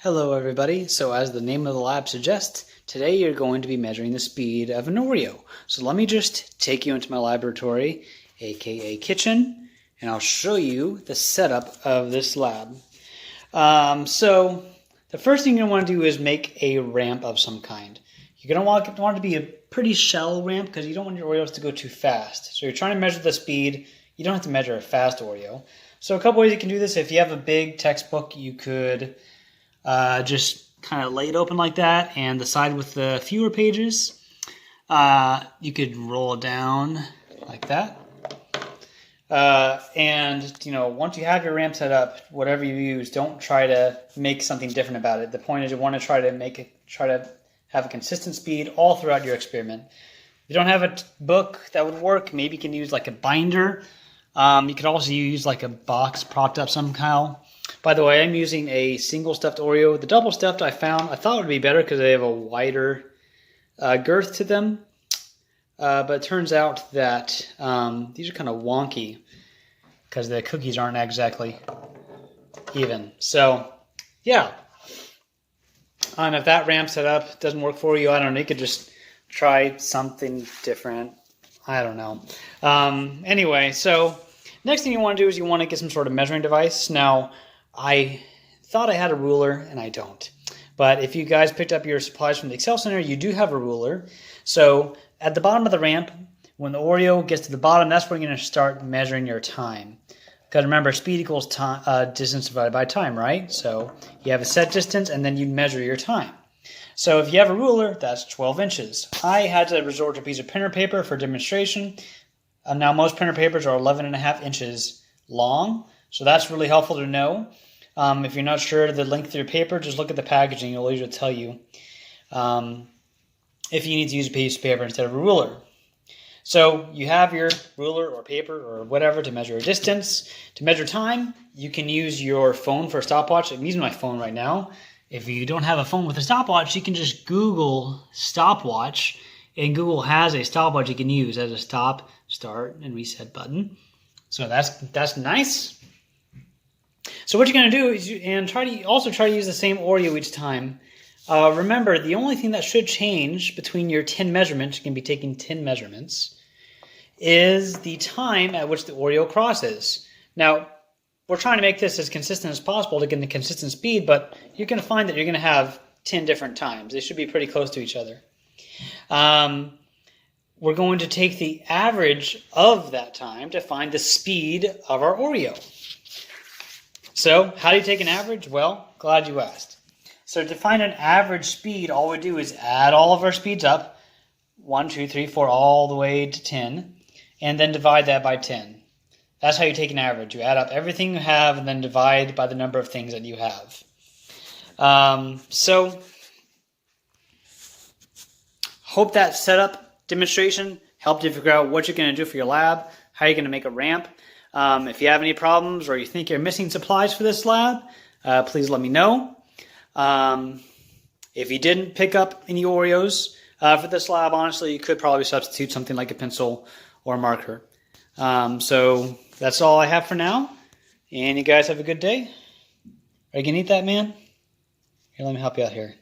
Hello everybody, so as the name of the lab suggests, today you're going to be measuring the speed of an Oreo. So let me just take you into my laboratory, aka kitchen, and I'll show you the setup of this lab. So the first thing you're going to want to do is make a ramp of some kind. You're going to want it to be a pretty shallow ramp because you don't want your Oreos to go too fast. So you're trying to measure the speed. You don't have to measure a fast Oreo. So a couple ways you can do this. If you have a big textbook, you could just kind of lay it open like that, and the side with the fewer pages, you could roll it down like that. And once you have your ramp set up, whatever you use, don't try to make something different about it. The point is you want to try to have a consistent speed all throughout your experiment. If you don't have a book, that would work. Maybe you can use like a binder. You could also use like a box propped up somehow. By the way, I'm using a single stuffed Oreo. The double stuffed I thought would be better because they have a wider girth to them. But it turns out that these are kind of wonky because the cookies aren't exactly even. So, yeah. If that ramp setup doesn't work for you, I don't know. You could just try something different. I don't know. Anyway, so next thing you want to do is you want to get some sort of measuring device. Now, I thought I had a ruler, and I don't. But if you guys picked up your supplies from the Excel Center, you do have a ruler. So at the bottom of the ramp, when the Oreo gets to the bottom, that's where you're going to start measuring your time. Because remember, speed equals time, distance divided by time, right? So you have a set distance, and then you measure your time. So if you have a ruler, that's 12 inches. I had to resort to a piece of printer paper for demonstration. Now most printer papers are 11.5 inches long, so that's really helpful to know. If you're not sure the length of your paper, just look at the packaging. It'll usually tell you if you need to use a piece of paper instead of a ruler. So you have your ruler or paper or whatever to measure a distance. To measure time, you can use your phone for a stopwatch. I'm using my phone right now. If you don't have a phone with a stopwatch, you can just Google stopwatch, and Google has a stopwatch you can use as a stop, start, and reset button. So that's nice. So what you're going to do is try to use the same Oreo each time. Remember, the only thing that should change between your 10 measurements, you can be taking 10 measurements, is the time at which the Oreo crosses. Now, we're trying to make this as consistent as possible to get the consistent speed, but you're going to find that you're going to have 10 different times. They should be pretty close to each other. We're going to take the average of that time to find the speed of our Oreo. So, how do you take an average? Well, glad you asked. So to find an average speed, all we do is add all of our speeds up, 1, 2, 3, 4, all the way to 10, and then divide that by 10. That's how you take an average. You add up everything you have and then divide by the number of things that you have. So, hope that setup demonstration helped you figure out what you're going to do for your lab, how you're going to make a ramp. If you have any problems or you think you're missing supplies for this lab, please let me know. If you didn't pick up any Oreos for this lab, honestly, you could probably substitute something like a pencil or a marker. So that's all I have for now. And you guys have a good day. Are you going to eat that, man? Here, let me help you out here.